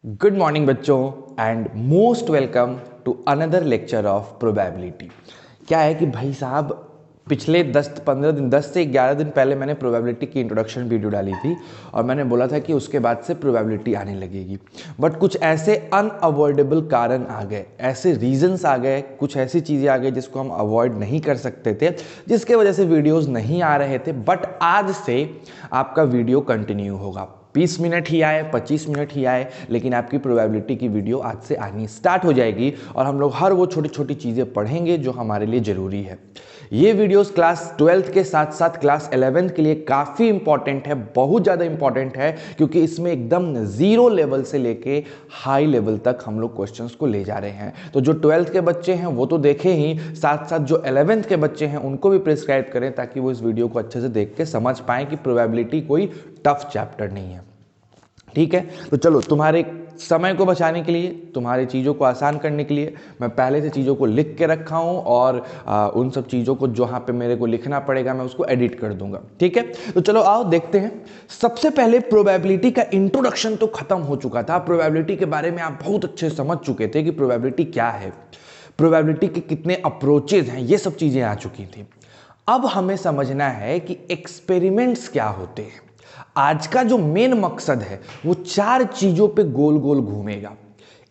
Good morning बच्चों and most welcome to another lecture of probability. क्या है कि भाई साहब पिछले 10-15 दिन 10 से 11 दिन पहले मैंने प्रोबेबिलिटी की इंट्रोडक्शन वीडियो डाली थी और मैंने बोला था कि उसके बाद से प्रोबेबिलिटी आने लगेगी। बट कुछ ऐसे अनअवॉइडेबल कारण आ गए, ऐसे रीजंस आ गए, कुछ ऐसी चीज़ें आ गई जिसको हम अवॉइड नहीं कर सकते थे, जिसके वजह से वीडियोज़ नहीं आ रहे थे। बट आज से आपका वीडियो कंटिन्यू होगा। 20 मिनट ही आए, 25 मिनट ही आए, लेकिन आपकी प्रोबेबिलिटी की वीडियो आज से आनी स्टार्ट हो जाएगी और हम लोग हर वो छोटी छोटी चीज़ें पढ़ेंगे जो हमारे लिए ज़रूरी है। ये वीडियोस क्लास 12th के साथ साथ क्लास 11th के लिए काफ़ी इंपॉर्टेंट है, बहुत ज़्यादा इंपॉर्टेंट है, क्योंकि इसमें एकदम जीरो लेवल से लेके हाई लेवल तक हम लोग क्वेश्चंस को ले जा रहे हैं। तो जो 12th के बच्चे हैं वो तो देखें ही, साथ साथ जो 11th के बच्चे हैं उनको भी प्रिस्क्राइब करें ताकि वो इस वीडियो को अच्छे से देख के समझ पाएं कि प्रोबेबिलिटी कोई टफ चैप्टर नहीं है। ठीक है, तो चलो तुम्हारे समय को बचाने के लिए, तुम्हारी चीज़ों को आसान करने के लिए मैं पहले से चीज़ों को लिख के रखा हूँ और उन सब चीज़ों को जहाँ पे मेरे को लिखना पड़ेगा मैं उसको एडिट कर दूंगा। ठीक है, तो चलो आओ देखते हैं। सबसे पहले प्रोबेबिलिटी का इंट्रोडक्शन तो खत्म हो चुका था। प्रोबेबिलिटी के बारे में आप बहुत अच्छे समझ चुके थे कि प्रोबेबिलिटी क्या है, प्रोबेबिलिटी के कितने अप्रोचेज हैं, ये सब चीज़ें आ चुकी थी। अब हमें समझना है कि एक्सपेरिमेंट्स क्या होते हैं। आज का जो मेन मकसद है वो 4 चीजों पे गोल गोल घूमेगा।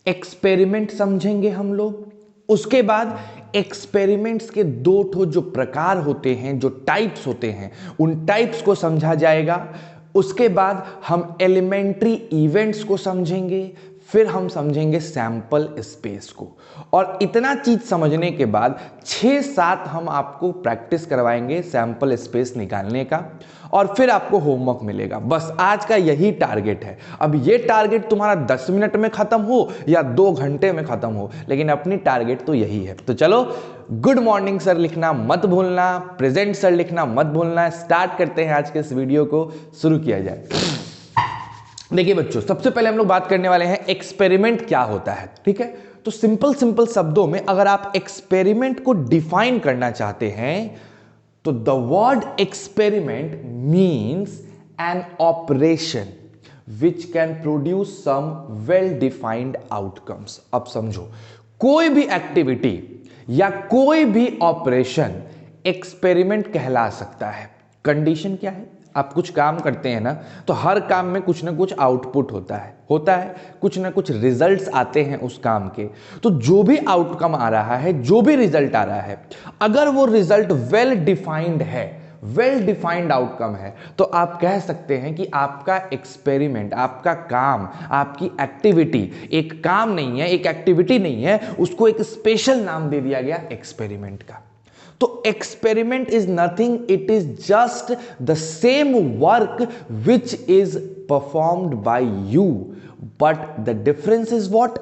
एक्सपेरिमेंट समझेंगे हम लोग, उसके बाद एक्सपेरिमेंट्स के 2 जो प्रकार होते हैं, जो टाइप्स होते हैं, उन टाइप्स को समझा जाएगा। उसके बाद हम एलिमेंट्री इवेंट्स को समझेंगे, फिर हम समझेंगे सैंपल स्पेस को। और इतना चीज समझने के बाद 6-7 हम आपको प्रैक्टिस करवाएंगे सैंपल स्पेस निकालने का, और फिर आपको होमवर्क मिलेगा। बस आज का यही टारगेट है। अब ये टारगेट तुम्हारा 10 मिनट में खत्म हो या 2 घंटे में खत्म हो, लेकिन अपनी टारगेट तो यही है। तो चलो, गुड मॉर्निंग सर लिखना मत भूलना, प्रेजेंट सर लिखना मत भूलना। स्टार्ट करते हैं आज के इस वीडियो को, शुरू किया जाए। देखिए बच्चों, सबसे पहले हम लोग बात करने वाले हैं एक्सपेरिमेंट क्या होता है। ठीक है, तो सिंपल शब्दों में अगर आप एक्सपेरिमेंट को डिफाइन करना चाहते हैं तो the word experiment means an operation which can produce some well defined outcomes. अब समझो, कोई भी एक्टिविटी या कोई भी ऑपरेशन एक्सपेरिमेंट कहला सकता है। कंडीशन क्या है? आप कुछ काम करते हैं ना, तो हर काम में कुछ ना कुछ आउटपुट होता है कुछ ना कुछ रिजल्ट्स आते हैं उस काम के। तो जो भी आउटकम आ रहा है, जो भी रिजल्ट आ रहा है, अगर वो रिजल्ट वेल डिफाइंड है, वेल डिफाइंड आउटकम है, तो आप कह सकते हैं कि आपका एक्सपेरिमेंट, आपका काम, आपकी एक्टिविटी एक काम नहीं है, एक एक्टिविटी नहीं है, उसको एक स्पेशल नाम दे दिया गया एक्सपेरिमेंट का। तो experiment is nothing, it is just the same work which is performed by you, but the difference is what?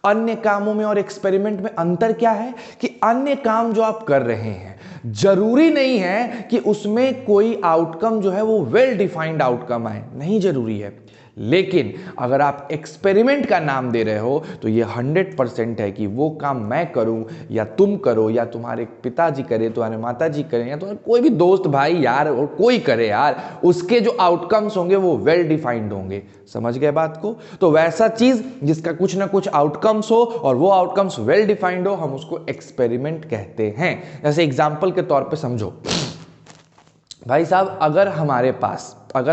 अन्य कामों में और एक्सपेरिमेंट में अंतर क्या है कि अन्य काम जो आप कर रहे हैं, जरूरी नहीं है कि उसमें कोई आउटकम जो है वो वेल डिफाइंड आउटकम आए, नहीं जरूरी है। लेकिन अगर आप एक्सपेरिमेंट का नाम दे रहे हो तो ये 100% है कि वो काम मैं करूं या तुम करो या तुम्हारे पिताजी करे, तुम्हारे माताजी करें, या तुम्हारे कोई भी दोस्त भाई यार और कोई करे यार, उसके जो आउटकम्स होंगे वो वेल डिफाइंड होंगे। समझ गए बात को? तो वैसा चीज जिसका कुछ ना कुछ आउटकम्स हो और वो आउटकम्स वेल डिफाइंड हो, हम उसको एक्सपेरिमेंट कहते हैं। जैसे एग्जाम्पल के तौर पर समझो भाई साहब, अगर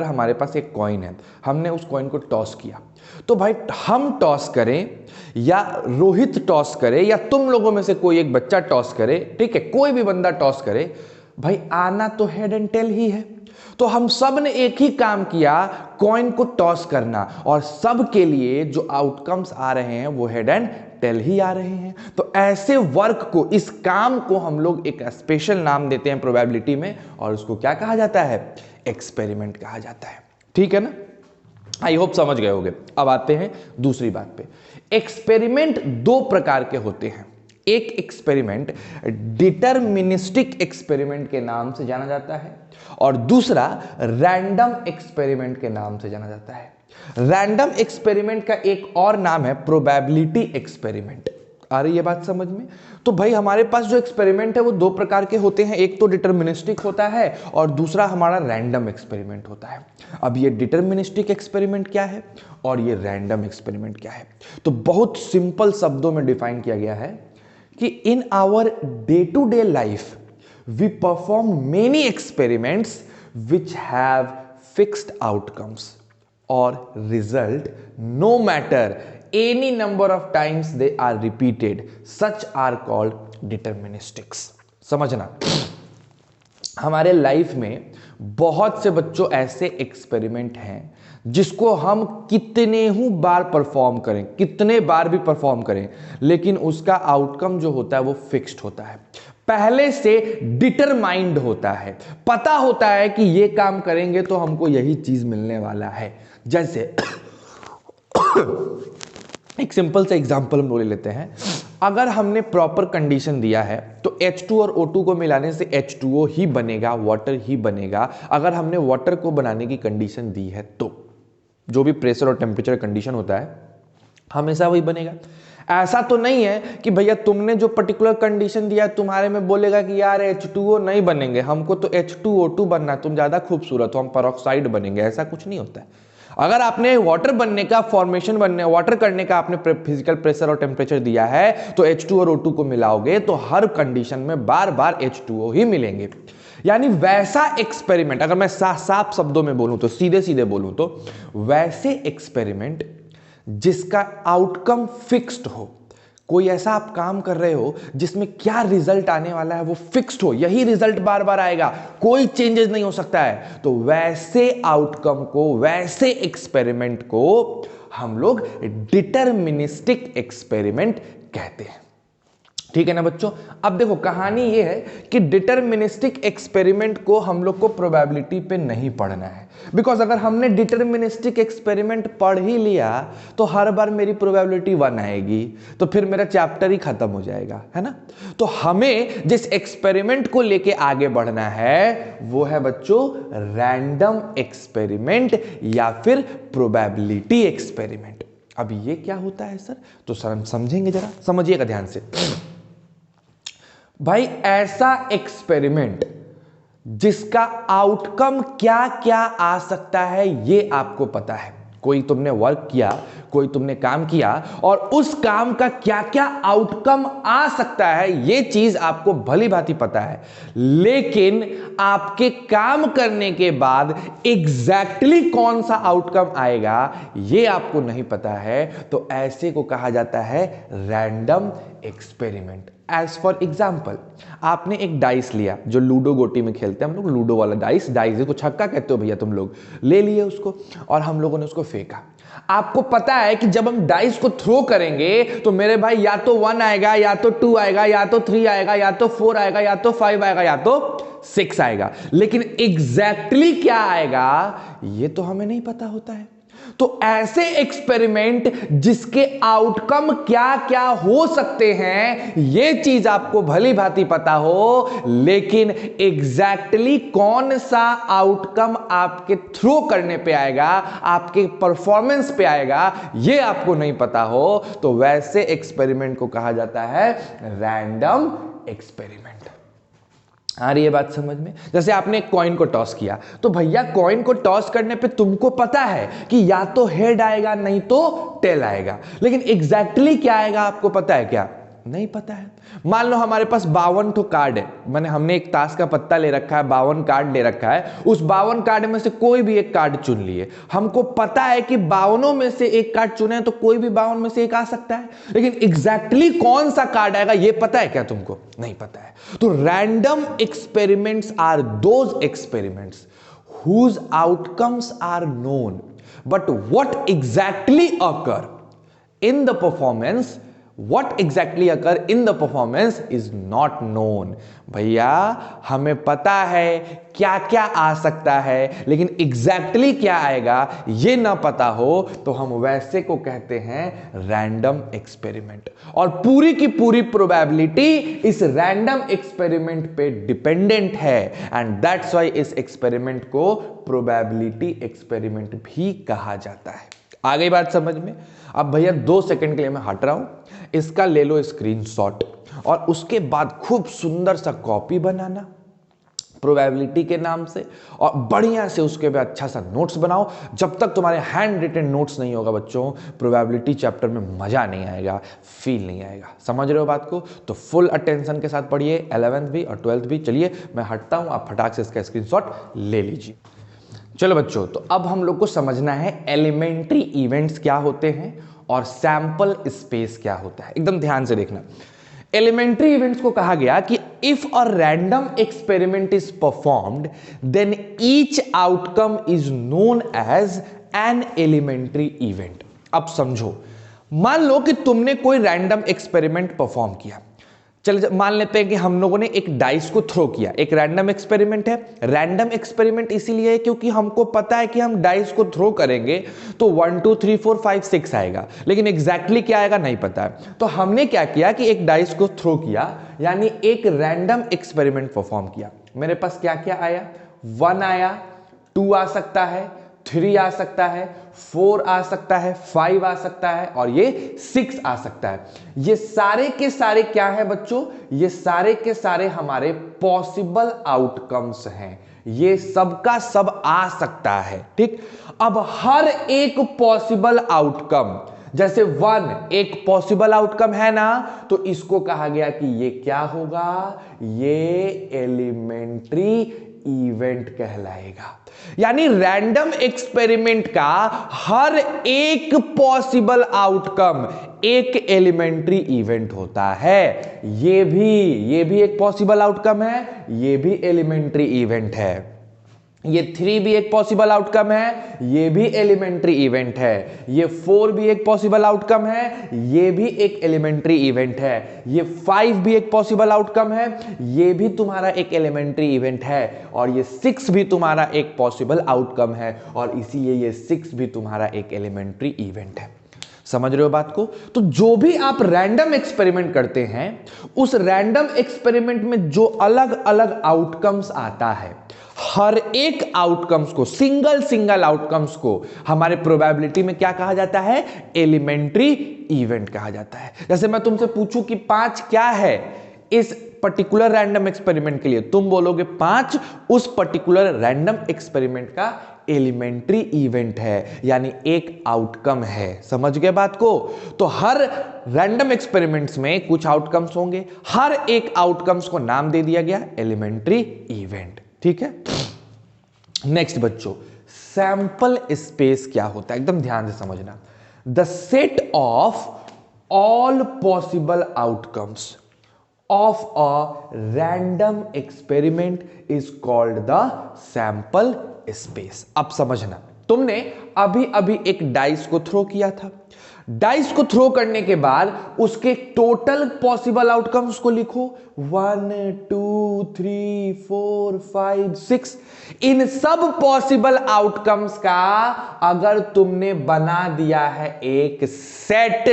हमारे पास एक कॉइन है, हमने उस कॉइन को टॉस किया, तो भाई हम टॉस करें या रोहित टॉस करे या तुम लोगों में से कोई एक बच्चा टॉस करे, ठीक है, कोई भी बंदा टॉस करे, भाई आना तो हेड एंड टेल ही है। तो हम सब ने एक ही काम किया, कॉइन को टॉस करना, और सब के लिए जो आउटकम्स आ रहे हैं वो हेड एंड टेल ही आ रहे हैं। तो ऐसे वर्क को, इस काम को हम लोग एक स्पेशल नाम देते हैं प्रोबेबिलिटी में, और उसको क्या कहा जाता है? एक्सपेरिमेंट कहा जाता है। ठीक है ना? आई होप समझ गए होंगे। अब आते हैं दूसरी बात पे। एक्सपेरिमेंट 2 प्रकार के होते हैं। एक एक्सपेरिमेंट डिटरमिनिस्टिक एक्सपेरिमेंट के नाम से जाना जाता है और दूसरा रैंडम एक्सपेरिमेंट के नाम से जाना जाता है। रैंडम एक्सपेरिमेंट का एक और नाम है प्रोबेबिलिटी एक्सपेरिमेंट। आ रही है बात समझ में? तो भाई हमारे पास जो एक्सपेरिमेंट है वो दो प्रकार के होते हैं, एक तो डिटर्मिनिस्टिक होता है और दूसरा हमारा रैंडम एक्सपेरिमेंट होता है। अब ये डिटर्मिनिस्टिक एक्सपेरिमेंट क्या है और ये रैंडम एक्सपेरिमेंट क्या है, तो बहुत सिंपल शब्दों में डिफाइन किया गया है कि in our day to day life we perform many experiments which have fixed outcomes or result no matter any number of times they are repeated, such are called deterministics। समझना, हमारे life में बहुत से बच्चों ऐसे एक्सपेरिमेंट हैं जिसको हम कितने ही बार परफॉर्म करें, कितने बार भी परफॉर्म करें, लेकिन उसका आउटकम जो होता है वो फिक्स्ड होता है, पहले से डिटरमाइंड होता है, पता होता है कि ये काम करेंगे तो हमको यही चीज मिलने वाला है। जैसे एक सिंपल सा एग्जांपल हम लोग ले लेते हैं, अगर हमने प्रॉपर कंडीशन दिया है तो H2 और O2 को मिलाने से H2O ही बनेगा, वाटर ही बनेगा। अगर हमने वाटर को बनाने की कंडीशन दी है तो जो भी प्रेशर और टेम्परेचर कंडीशन होता है हमेशा वही बनेगा। ऐसा तो नहीं है कि भैया तुमने जो पर्टिकुलर कंडीशन दिया है तुम्हारे में बोलेगा कि यार H2O नहीं बनेंगे, हमको तो H2O2 बनना है, तुम ज्यादा खूबसूरत हो, हम पेरोक्साइड बनेंगे। ऐसा कुछ नहीं होता है। अगर आपने वाटर बनने का फॉर्मेशन बनने वाटर करने का आपने फिजिकल प्रेशर और टेम्परेचर दिया है तो H2 और O2 को मिलाओगे तो हर कंडीशन में बार बार H2O ही मिलेंगे। यानी वैसा एक्सपेरिमेंट, अगर मैं साफ शब्दों में बोलूं तो सीधे सीधे बोलूं तो वैसे एक्सपेरिमेंट जिसका आउटकम फिक्स्ड हो, कोई ऐसा आप काम कर रहे हो जिसमें क्या रिजल्ट आने वाला है वो फिक्स्ड हो, यही रिजल्ट बार बार आएगा, कोई चेंजेस नहीं हो सकता है, तो वैसे आउटकम को, वैसे एक्सपेरिमेंट को हम लोग डिटरमिनिस्टिक एक्सपेरिमेंट कहते हैं। ठीक है ना बच्चों? अब देखो कहानी ये है कि डिटरमिनिस्टिक एक्सपेरिमेंट को हम लोग को प्रोबेबिलिटी पे नहीं पढ़ना है, बिकॉज अगर हमने डिटरमिनिस्टिक एक्सपेरिमेंट पढ़ ही लिया तो हर बार मेरी प्रोबेबिलिटी 1 आएगी, तो फिर मेरा चैप्टर ही खत्म हो जाएगा, है ना? तो हमें जिस एक्सपेरिमेंट को लेके आगे बढ़ना है वो है बच्चों रैंडम एक्सपेरिमेंट या फिर प्रोबेबिलिटी एक्सपेरिमेंट। अब ये क्या होता है सर? तो सर हम समझेंगे, जरा समझिएगा ध्यान से। भाई ऐसा एक्सपेरिमेंट जिसका आउटकम क्या क्या आ सकता है ये आपको पता है। कोई तुमने वर्क किया, कोई तुमने काम किया और उस काम का क्या क्या आउटकम आ सकता है ये चीज आपको भली भांति पता है, लेकिन आपके काम करने के बाद एग्जैक्टली कौन सा आउटकम आएगा ये आपको नहीं पता है, तो ऐसे को कहा जाता है random experiment. As for example, आपने एक डाइस लिया, जो लूडो गोटी में खेलते हैं हम लोग, लूडो वाला डाइस को छक्का कहते हो भैया तुम लोग, ले लिए उसको और हम लोगों ने उसको फेंका। आपको पता है कि जब हम डाइस को थ्रो करेंगे तो मेरे भाई या तो 1 आएगा, या तो 2 आएगा, या तो 3 आएगा, या तो 4 आएगा, या तो 5 आएगा, या तो 6 आएगा, लेकिन एग्जैक्टली क्या आएगा ये तो हमें नहीं पता होता है। तो ऐसे एक्सपेरिमेंट जिसके आउटकम क्या क्या हो सकते हैं ये चीज आपको भली भांति पता हो, लेकिन एग्जैक्टली कौन सा आउटकम आपके थ्रो करने पे आएगा, आपके परफॉर्मेंस पे आएगा ये आपको नहीं पता हो, तो वैसे एक्सपेरिमेंट को कहा जाता है रैंडम एक्सपेरिमेंट। आ रही है बात समझ में? जैसे आपने एक कॉइन को टॉस किया, तो भैया कॉइन को टॉस करने पे तुमको पता है कि या तो हेड आएगा नहीं तो टेल आएगा, लेकिन एग्जैक्टली क्या आएगा आपको पता है क्या? नहीं पता है। मान लो हमारे पास 52 ठो कार्ड है, मैंने हमने एक ताश का पत्ता ले रखा है, 52 कार्ड ले रखा है, उस 52 कार्ड में से कोई भी एक कार्ड चुन लिए। हमको पता है कि 52 में से एक कार्ड चुने तो कोई भी 52 में से एक आ सकता है, लेकिन एग्जैक्टली कौन सा कार्ड आएगा ये पता है क्या तुमको? नहीं पता है। तो random experiments are those experiments whose outcomes are known, but what exactly occur in the performance is not known। भैया हमें पता है क्या क्या आ सकता है, लेकिन एग्जैक्टली क्या आएगा ये ना पता हो तो हम वैसे को कहते हैं रैंडम एक्सपेरिमेंट, और पूरी की पूरी प्रोबेबिलिटी इस रैंडम एक्सपेरिमेंट पे डिपेंडेंट है, एंड दैट्स व्हाई इस एक्सपेरिमेंट को प्रोबेबिलिटी एक्सपेरिमेंट भी कहा जाता है। आ गई बात समझ में? अब भैया 2 सेकंड के लिए मैं हट रहा हूं, इसका ले लो स्क्रीनशॉट और उसके बाद खूब सुंदर सा कॉपी बनाना प्रोबेबिलिटी के नाम से और बढ़िया से उसके बाद अच्छा सा नोट्स बनाओ। जब तक तुम्हारे हैंड रिटन नोट्स नहीं होगा बच्चों, प्रोबेबिलिटी चैप्टर में मजा नहीं आएगा, फील नहीं आएगा। समझ रहे हो बात को? तो फुल अटेंशन के साथ पढ़िए, 11th भी और 12th भी। चलिए मैं हटता हूं, आप फटाक से इसका स्क्रीनशॉट ले लीजिए। चलो बच्चों, तो अब हम लोग को समझना है एलिमेंट्री इवेंट्स क्या होते हैं और सैंपल स्पेस क्या होता है। एकदम ध्यान से देखना। एलिमेंट्री इवेंट्स को कहा गया कि if a random experiment is performed then each outcome is known as an elementary event. अब समझो, मान लो कि तुमने कोई रैंडम एक्सपेरिमेंट परफॉर्म किया। चल मान लेते हैं कि हम लोगों ने एक डाइस को थ्रो किया, एक रैंडम एक्सपेरिमेंट है। रैंडम एक्सपेरिमेंट इसीलिए है क्योंकि हमको पता है कि हम डाइस को थ्रो करेंगे तो 1 2 3 4 5 6 आएगा, लेकिन एग्जैक्टली क्या आएगा नहीं पता है। तो हमने क्या किया कि एक डाइस को थ्रो किया, यानी एक रैंडम एक्सपेरिमेंट परफॉर्म किया। मेरे पास क्या क्या आया? 1 आया, 2 आ सकता है, 3 आ सकता है, 4 आ सकता है, 5 आ सकता है और ये 6 आ सकता है। ये सारे के सारे क्या है बच्चों? ये सारे के सारे हमारे पॉसिबल आउटकम्स हैं। ये सबका सब आ सकता है, ठीक। अब हर एक पॉसिबल आउटकम, जैसे 1 एक पॉसिबल आउटकम है ना, तो इसको कहा गया कि ये क्या होगा? ये एलिमेंट्री इवेंट कहलाएगा। यानी रैंडम एक्सपेरिमेंट का हर एक पॉसिबल आउटकम एक एलिमेंट्री इवेंट होता है। ये भी एक पॉसिबल आउटकम है, ये भी एलिमेंट्री इवेंट है। ये 3 भी एक पॉसिबल आउटकम है, ये भी एलिमेंट्री इवेंट है। ये 4 भी एक पॉसिबल आउटकम है, ये भी एक एलिमेंट्री इवेंट है। ये 5 भी एक पॉसिबल आउटकम है, ये भी तुम्हारा एक एलिमेंट्री इवेंट है। और ये 6 भी तुम्हारा एक पॉसिबल आउटकम है और इसीलिए ये 6 भी तुम्हारा एक एलिमेंट्री इवेंट है। समझ रहे हो बात को? तो जो भी आप रैंडम एक्सपेरिमेंट करते हैं, उस रैंडम एक्सपेरिमेंट में जो अलग अलग आउटकम्स आता है, हर एक आउटकम्स को, सिंगल आउटकम्स को हमारे प्रोबेबिलिटी में क्या कहा जाता है? एलिमेंट्री इवेंट कहा जाता है। जैसे मैं तुमसे पूछूं कि 5 क्या है इस पर्टिकुलर रैंडम एक्सपेरिमेंट के लिए, तुम बोलोगे 5 उस पर्टिकुलर रैंडम एक्सपेरिमेंट का एलिमेंट्री इवेंट है, यानी एक आउटकम है। समझ गए बात को? तो हर रैंडम एक्सपेरिमेंट्स में कुछ आउटकम्स होंगे, हर एक आउटकम्स को नाम दे दिया गया एलिमेंट्री इवेंट। ठीक है। नेक्स्ट बच्चों, सैंपल स्पेस क्या होता है? एकदम ध्यान से समझना। The set of all possible outcomes of a random experiment is called the sample space। अब समझना, तुमने अभी अभी एक डाइस को थ्रो किया था। डाइस को थ्रो करने के बाद उसके टोटल पॉसिबल आउटकम्स को लिखो, 1 2 3 4 5 6। इन सब पॉसिबल आउटकम्स का अगर तुमने बना दिया है एक सेट,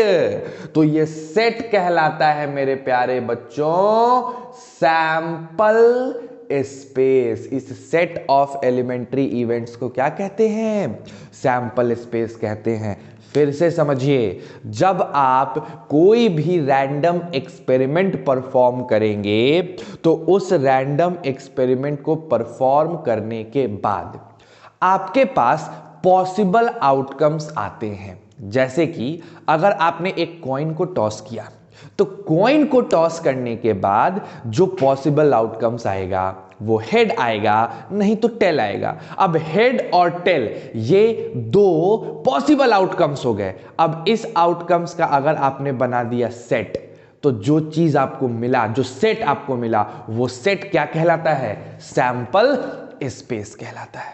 तो ये सेट कहलाता है मेरे प्यारे बच्चों सैंपल स्पेस। इस सेट ऑफ एलिमेंट्री इवेंट्स को क्या कहते हैं? सैंपल स्पेस कहते हैं। फिर से समझिए, जब आप कोई भी रैंडम एक्सपेरिमेंट परफॉर्म करेंगे तो उस रैंडम एक्सपेरिमेंट को परफॉर्म करने के बाद आपके पास पॉसिबल आउटकम्स आते हैं। जैसे कि अगर आपने एक कॉइन को टॉस किया, तो कॉइन को टॉस करने के बाद जो पॉसिबल आउटकम्स आएगा वो हेड आएगा, नहीं तो टेल आएगा। अब हेड और टेल ये दो पॉसिबल आउटकम्स हो गए। अब इस आउटकम्स का अगर आपने बना दिया सेट, तो जो चीज आपको मिला, जो सेट आपको मिला, वो सेट क्या कहलाता है? सैंपल स्पेस कहलाता है।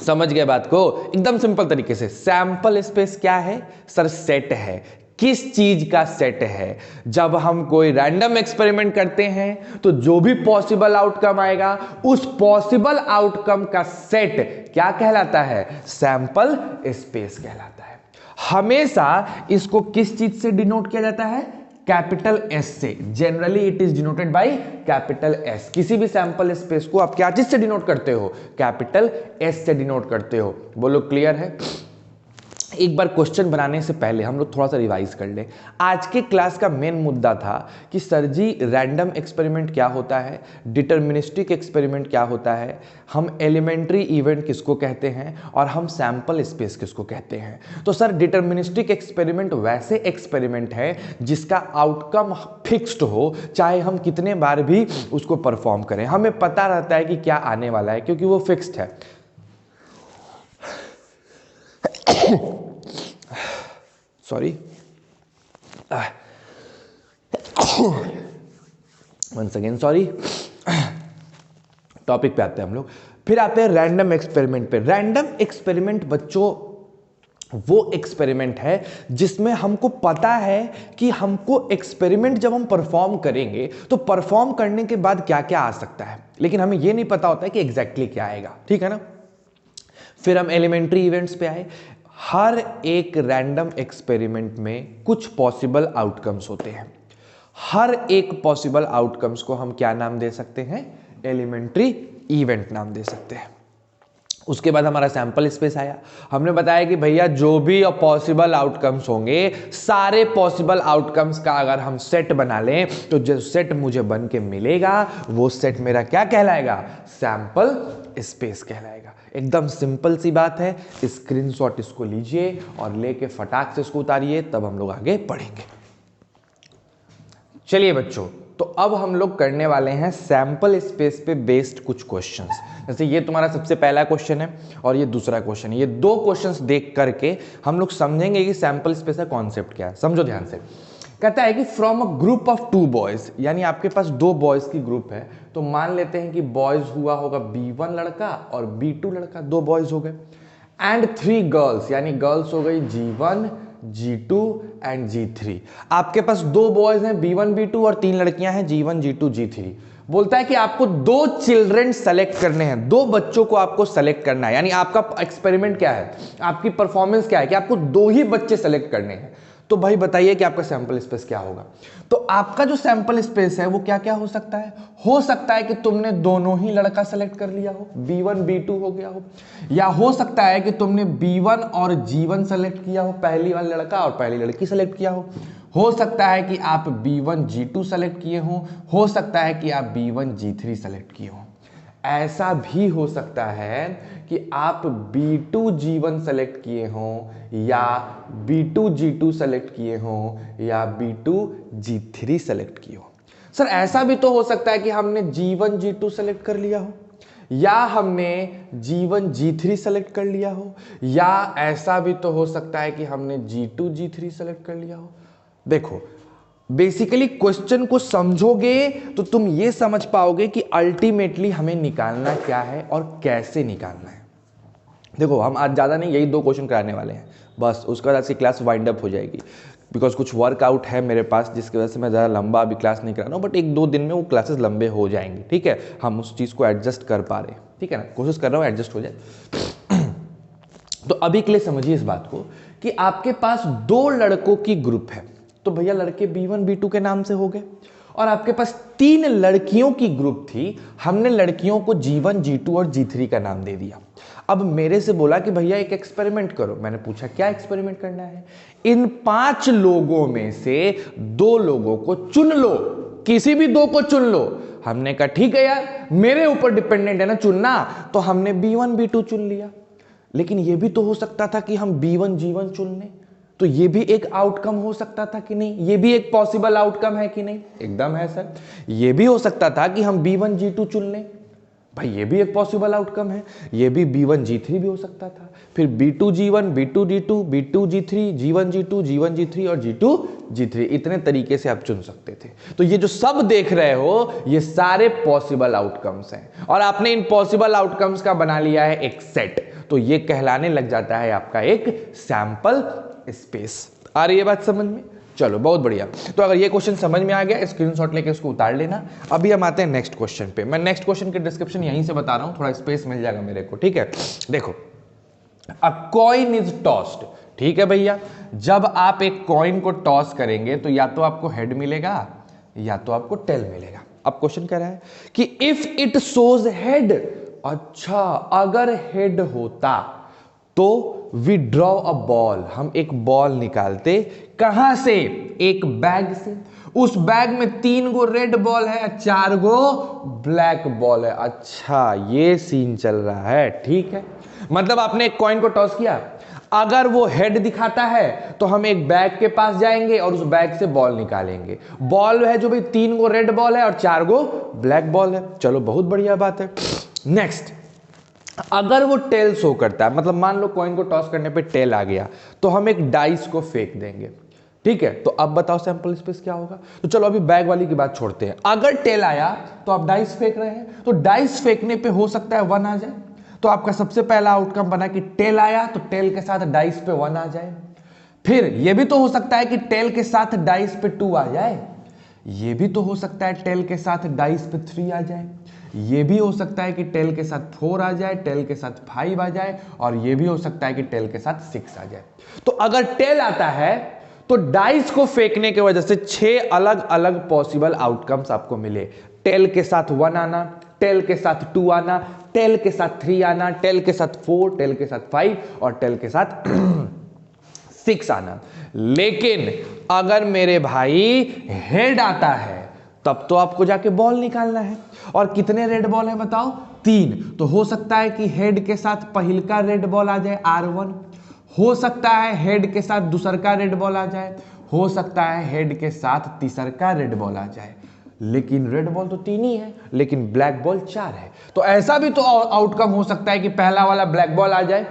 समझ गए बात को? एकदम सिंपल तरीके से, सैंपल स्पेस क्या है सर? सेट है। किस चीज का सेट है? जब हम कोई रैंडम एक्सपेरिमेंट करते हैं तो जो भी पॉसिबल आउटकम आएगा, उस पॉसिबल आउटकम का सेट क्या कहलाता है? सैंपल स्पेस कहलाता है। हमेशा इसको किस चीज से डिनोट किया जाता है? कैपिटल एस से। Generally it is denoted by capital S. किसी भी सैंपल स्पेस को आप क्या चीज से डिनोट करते हो? कैपिटल एस से डिनोट करते हो। बोलो क्लियर है? एक बार क्वेश्चन बनाने से पहले हम लोग थोड़ा सा रिवाइज कर लें। आज के क्लास का मेन मुद्दा था कि सर जी रैंडम एक्सपेरिमेंट क्या होता है, डिटर्मिनिस्टिक एक्सपेरिमेंट क्या होता है, हम एलिमेंट्री इवेंट किसको कहते हैं और हम सैंपल स्पेस किसको कहते हैं। तो सर डिटर्मिनिस्टिक एक्सपेरिमेंट वैसे एक्सपेरिमेंट है जिसका आउटकम फिक्स्ड हो, चाहे हम कितने बार भी उसको परफॉर्म करें, हमें पता रहता है कि क्या आने वाला है क्योंकि वो फिक्स्ड है। Sorry, once again sorry. Topic पे आते हैं हम लोग, फिर आते हैं रैंडम एक्सपेरिमेंट पे। रैंडम एक्सपेरिमेंट बच्चों वो एक्सपेरिमेंट है जिसमें हमको पता है कि हमको एक्सपेरिमेंट जब हम परफॉर्म करेंगे तो परफॉर्म करने के बाद क्या क्या आ सकता है, लेकिन हमें यह नहीं पता होता है कि एग्जैक्टली क्या आएगा, ठीक है ना। फिर हम एलिमेंट्री इवेंट्स पे आए। हर एक रैंडम एक्सपेरिमेंट में कुछ पॉसिबल आउटकम्स होते हैं। हर एक पॉसिबल आउटकम्स को हम क्या नाम दे सकते हैं, एलिमेंट्री इवेंट नाम दे सकते हैं। उसके बाद हमारा सैंपल स्पेस आया। हमने बताया कि भैया जो भी पॉसिबल आउटकम्स होंगे, सारे पॉसिबल आउटकम्स का अगर हम सेट बना लें तो जो सेट मुझे बन के मिलेगा वो सेट मेरा क्या कहलाएगा, सैंपल स्पेस कहलाएगा। एकदम सिंपल सी बात है। स्क्रीनशॉट इसको लीजिए और लेके फटाक से इसको उतारिए, तब हम लोग आगे बढ़ेंगे। चलिए बच्चों, तो अब हम लोग करने वाले हैं सैंपल स्पेस पे बेस्ड कुछ क्वेश्चंस। जैसे ये तुम्हारा सबसे पहला क्वेश्चन है और ये दूसरा क्वेश्चन है। ये दो क्वेश्चंस देख करके हम लोग समझेंगे कि सैंपल स्पेस का कॉन्सेप्ट क्या है। समझो ध्यान से। कहता है कि from a group of 2 boys, यानी आपके पास 2 बॉयज की ग्रुप है, तो मान लेते हैं कि बॉयज हुआ होगा B1 लड़का और B2 लड़का, 2 बॉयज हो गए। एंड 3 गर्ल्स, यानी गर्ल्स हो गई G1, G2 एंड G3। आपके पास 2 बॉयज हैं B1 B2 और 3 लड़कियां हैं G1 G2 G3। बोलता है कि आपको 2 चिल्ड्रन सेलेक्ट करने हैं, 2 बच्चों को आपको सेलेक्ट करना है। यानी आपका एक्सपेरिमेंट क्या है, आपकी परफॉर्मेंस क्या है कि आपको 2 ही बच्चे सेलेक्ट करने हैं। तो भाई बताइए कि आपका सैंपल स्पेस क्या होगा। तो आपका जो सैंपल स्पेस है वो क्या क्या हो सकता है। हो सकता है कि तुमने दोनों ही लड़का सेलेक्ट कर लिया हो, B1 B2 हो गया हो, या हो सकता है कि तुमने B1 और G1 सेलेक्ट किया हो, पहली वाला लड़का और पहली लड़की सेलेक्ट किया हो सकता है कि आप B1 G2 सेलेक्ट किए हो सकता है कि आप B1 G3 सेलेक्ट किए हो। ऐसा भी हो सकता है कि आप B2 G1 सेलेक्ट किए हों या B2 G2 सेलेक्ट किए हों या B2 G3 सेलेक्ट किए हो। सर ऐसा भी तो हो सकता है कि हमने G1 G2 सेलेक्ट कर लिया हो, या हमने G1 G3 सेलेक्ट कर लिया हो, या ऐसा भी तो हो सकता है कि हमने G2 G3 सेलेक्ट कर लिया हो। देखो बेसिकली क्वेश्चन को समझोगे तो तुम ये समझ पाओगे कि अल्टीमेटली हमें निकालना क्या है और कैसे निकालना है। देखो हम आज ज़्यादा नहीं, यही 2 क्वेश्चन कराने वाले हैं बस, उसके बाद आज की क्लास वाइंड अप हो जाएगी। बिकॉज कुछ वर्कआउट है मेरे पास जिसकी वजह से मैं ज़्यादा लंबा अभी क्लास नहीं करा रहा हूँ, बट 1-2 दिन में वो क्लासेस लंबे हो जाएंगे, ठीक है। हम उस चीज़ को एडजस्ट कर पा रहे हैं, ठीक है ना, कोशिश कर रहा हूँ एडजस्ट हो जाए। तो अभी के लिए समझिए इस बात को कि आपके पास 2 लड़कों की ग्रुप है, तो भैया लड़के B1 B2 के नाम से हो गए, और आपके पास 3 लड़कियों की ग्रुप थी, हमने लड़कियों को G1 G2 और G3 का नाम दे दिया। अब मेरे से बोला कि भैया एक एक्सपेरिमेंट करो। मैंने पूछा क्या एक्सपेरिमेंट करना है। इन 5 लोगों में से 2 लोगों को चुन लो, किसी भी 2 को चुन लो। हमने कहा ठीक है यार, मेरे ऊपर डिपेंडेंट है ना चुनना, तो हमने B1 B2 चुन लिया। लेकिन यह भी तो हो सकता था कि हम B1 G1 चुन लें, तो ये भी एक आउटकम हो सकता था कि नहीं, ये भी एक पॉसिबल आउटकम है कि नहीं। एकदम है सर। ये भी हो सकता था कि हम B1 G2 चुन लें, भाई ये भी एक पॉसिबल आउटकम है। ये भी B1 G3 भी हो सकता था, फिर B2 G1 B2 G2 B2 G3 G1 G2 G1 G3 और G2 G3, इतने तरीके से आप चुन सकते थे। तो ये जो सब देख रहे हो ये सारे पॉसिबल आउटकम्स हैं, और आपने इन पॉसिबल आउटकम्स का बना लिया है एक सेट, तो ये कहलाने लग जाता है आपका एक सैंपल स्पेस। आ रही है बात समझ में। चलो बहुत बढ़िया। तो अगर ये क्वेश्चन समझ में आ गया, स्क्रीनशॉट लेके उसको उतार लेना। अभी हम आते हैं नेक्स्ट क्वेश्चन पे। मैं नेक्स्ट क्वेश्चन के डिस्क्रिप्शन यहीं से बता रहा हूं, थोड़ा स्पेस मिल जाएगा मेरे को, ठीक है। देखो, अ कॉइन इज टॉस्ड, ठीक है भैया। जब आप एक कॉइन को टॉस करेंगे तो या तो आपको हेड मिलेगा या तो आपको टेल मिलेगा। अब क्वेश्चन कह रहा है कि इफ इट शोज हेड, अच्छा अगर हेड होता तो वी ड्रॉ अ बॉल, हम एक बॉल निकालते, कहां से? एक बैग से। उस बैग में 3 गो रेड बॉल है, 4 गो ब्लैक बॉल है। अच्छा ये सीन चल रहा है, ठीक है। मतलब आपने एक कॉइन को टॉस किया, अगर वो हेड दिखाता है तो हम एक बैग के पास जाएंगे और उस बैग से बॉल निकालेंगे। बॉल है जो भाई 3 गो रेड बॉल है और 4 गो ब्लैक बॉल है। चलो बहुत बढ़िया बात है। नेक्स्ट, अगर वो टेल शो करता है, मतलब मान लो कॉइन को टॉस करने पे टेल आ गया, तो हम एक डाइस को फेंक देंगे, ठीक है। तो अब बताओ सैंपल स्पेस क्या होगा? तो चलो अभी बैग वाली की बात छोड़ते हैं। अगर टेल आया तो आप डाइस फेंक रहे हैं, तो डाइस फेंकने पे हो सकता है 1 आ जाए। तो आपका सबसे पहला आउटकम बना कि टेल आया तो टेल के साथ डाइस पे 1 आ जाए। फिर यह भी तो हो सकता है कि टेल के साथ डाइस पे 2 आ जाए। यह भी तो हो सकता है टेल के साथ डाइस पे 3 आ जाए। ये भी हो सकता है कि टेल के साथ 4 आ जाए, टेल के साथ 5 आ जाए, और ये भी हो सकता है कि टेल के साथ 6 आ जाए। तो अगर टेल आता है तो डाइस को फेंकने की वजह से 6 अलग अलग पॉसिबल आउटकम्स आपको मिले। टेल के साथ 1 आना, टेल के साथ 2 आना, टेल के साथ 3 आना, टेल के साथ 4, टेल के साथ 5 और टेल के साथ 6 आना। लेकिन अगर मेरे भाई हेड आता है तब तो आपको जाके बॉल निकालना है। और कितने रेड बॉल है बताओ? 3। तो हो सकता है कि हेड के साथ पहिल का रेड बॉल आ जाए R1, हो सकता है हेड के साथ दूसर का रेड बॉल आ जाए, हो सकता है हेड के साथ तीसर का रेड बॉल आ जाए। लेकिन रेड बॉल तो 3 ही है, लेकिन ब्लैक बॉल 4 है। तो ऐसा भी तो आउटकम हो सकता है कि पहला वाला ब्लैक बॉल आ जाए,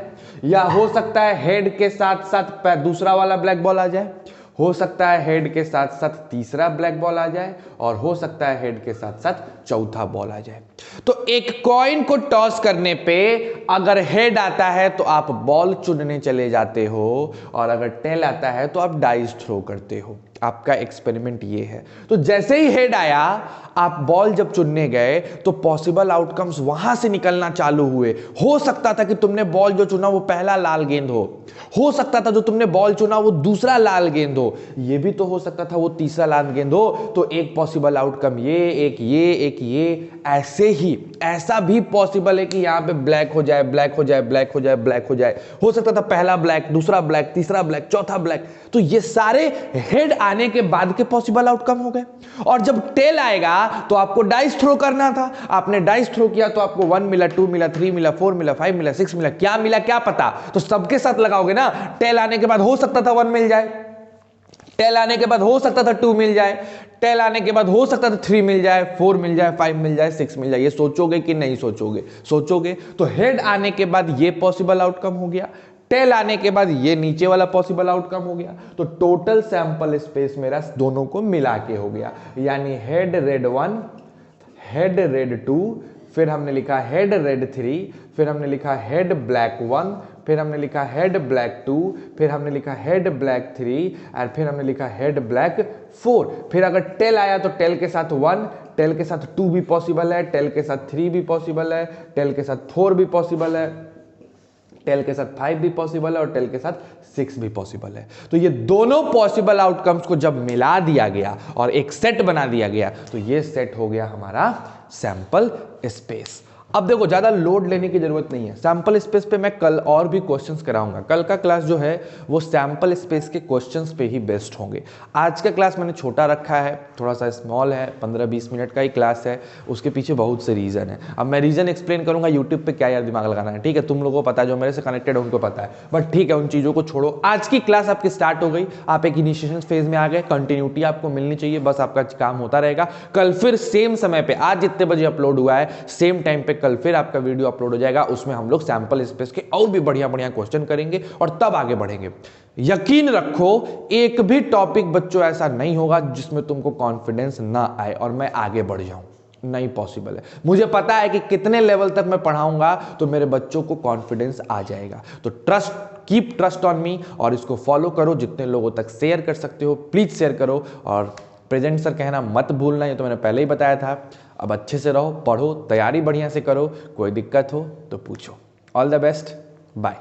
या हो सकता है हेड के साथ साथ दूसरा वाला ब्लैक बॉल आ जाए, हो सकता है हेड के साथ साथ तीसरा ब्लैक बॉल आ जाए, और हो सकता है हेड के साथ साथ चौथा बॉल आ जाए। तो एक कॉइन को टॉस करने पे अगर हेड आता है तो आप बॉल चुनने चले जाते हो, और अगर टेल आता है तो आप डाइस थ्रो करते हो। आपका एक्सपेरिमेंट ये है। तो जैसे ही हेड आया, आप बॉल जब चुनने गए तो पॉसिबल आउटकम्स वहां से निकलना चालू हुए। हो सकता था कि तुमने बॉल जो चुना वो पहला लाल गेंद हो सकता था जो तुमने बॉल चुना वो दूसरा लाल गेंद हो, ये भी तो हो सकता था वो तीसरा लाल गेंद हो। तो एक पॉसिबल आउटकम ये, एक ये, एक ये, ऐसे ही ऐसा भी पॉसिबल है कि यहां पे ब्लैक हो जाए, ब्लैक हो जाए, ब्लैक हो जाए, ब्लैक हो जाए। हो सकता था पहला ब्लैक, दूसरा ब्लैक, तीसरा ब्लैक, चौथा ब्लैक। तो ये सारे हेड आने के बाद के पॉसिबल आउटकम हो गए। और जब टेल आएगा तो आपको डाइस थ्रो करना था। आपने डाइस थ्रो किया तो आपको 1 मिला, 2 मिला, 3 मिला, 4 मिला, 5 मिला, 6 मिला, क्या मिला क्या पता। तो सबके साथ लगाओगे ना। टेल आने के बाद हो सकता था 1 मिल जाए, टेल आने के बाद हो सकता था 2 मिल जाए, टेल आने के बाद हो सकता था 3 मिल जाए, 4 मिल जाए, 5 मिल जाए, 6 मिल जाए। ये सोचोगे कि नहीं सोचोगे? सोचोगे। तो हेड आने के बाद ये पॉसिबल आउटकम हो गया, टेल आने के बाद ये नीचे वाला पॉसिबल आउटकम हो गया। तो टोटल सैंपल स्पेस मेरा दोनों को मिला के हो गया, यानी हेड रेड 1, हेड रेड 2, फिर हमने लिखा हेड रेड 3, फिर हमने लिखा हेड ब्लैक 1, फिर हमने लिखा हेड ब्लैक 2, फिर हमने लिखा हेड ब्लैक 3, और फिर हमने लिखा हेड ब्लैक 4। फिर अगर टेल आया तो टेल के साथ 1, टेल के साथ 2 भी पॉसिबल है, टेल के साथ 3 भी पॉसिबल है, टेल के साथ 4 भी पॉसिबल है, टेल के साथ 5 भी पॉसिबल है, और टेल के साथ 6 भी पॉसिबल है। तो ये दोनों पॉसिबल आउटकम्स को जब मिला दिया गया और एक सेट बना दिया गया, तो ये सेट हो गया हमारा सैंपल स्पेस। अब देखो ज्यादा लोड लेने की जरूरत नहीं है। सैंपल स्पेस पे मैं कल और भी क्वेश्चंस कराऊंगा। कल का क्लास जो है वो सैंपल स्पेस के क्वेश्चंस पे ही बेस्ड होंगे। आज का क्लास मैंने छोटा रखा है, थोड़ा सा स्मॉल है, 15-20 मिनट का ही क्लास है। उसके पीछे बहुत से रीजन है। अब मैं रीजन एक्सप्लेन करूंगा यूट्यूब पे, क्या यार दिमाग लगाना है, ठीक है। तुम लोगों को पता है, जो मेरे से कनेक्टेड है उनको पता है, बट ठीक है उन चीजों को छोड़ो। आज की क्लास आपकी स्टार्ट हो गई, आप एक इनिशिएशन फेज में आ गए, कंटिन्यूटी आपको मिलनी चाहिए, बस आपका काम होता रहेगा। कल फिर सेम समय पे, आज जितने बजे अपलोड हुआ है सेम टाइम पे कल फिर आपका वीडियो अपलोड हो जाएगा। उसमें हम लोग सैंपल स्पेस के और भी बढ़िया बढ़िया क्वेश्चन करेंगे और तब आगे बढ़ेंगे। यकीन रखो एक भी टॉपिक बच्चों ऐसा नहीं होगा जिसमें तुमको कॉन्फिडेंस ना आए और मैं आगे बढ़ जाऊं, नहीं पॉसिबल है। मुझे पता है कि कितने लेवल तक मैं पढ़ाऊंगा तो मेरे बच्चों को कॉन्फिडेंस आ जाएगा। तो कीप ट्रस्ट ऑन मी और इसको फॉलो करो। जितने लोगों तक शेयर कर सकते हो प्लीज शेयर करो, और प्रेजेंट सर कहना मत भूलना, ये तो मैंने पहले ही बताया था। अब अच्छे से रहो, पढ़ो, तैयारी बढ़िया से करो, कोई दिक्कत हो तो पूछो। All the best, bye.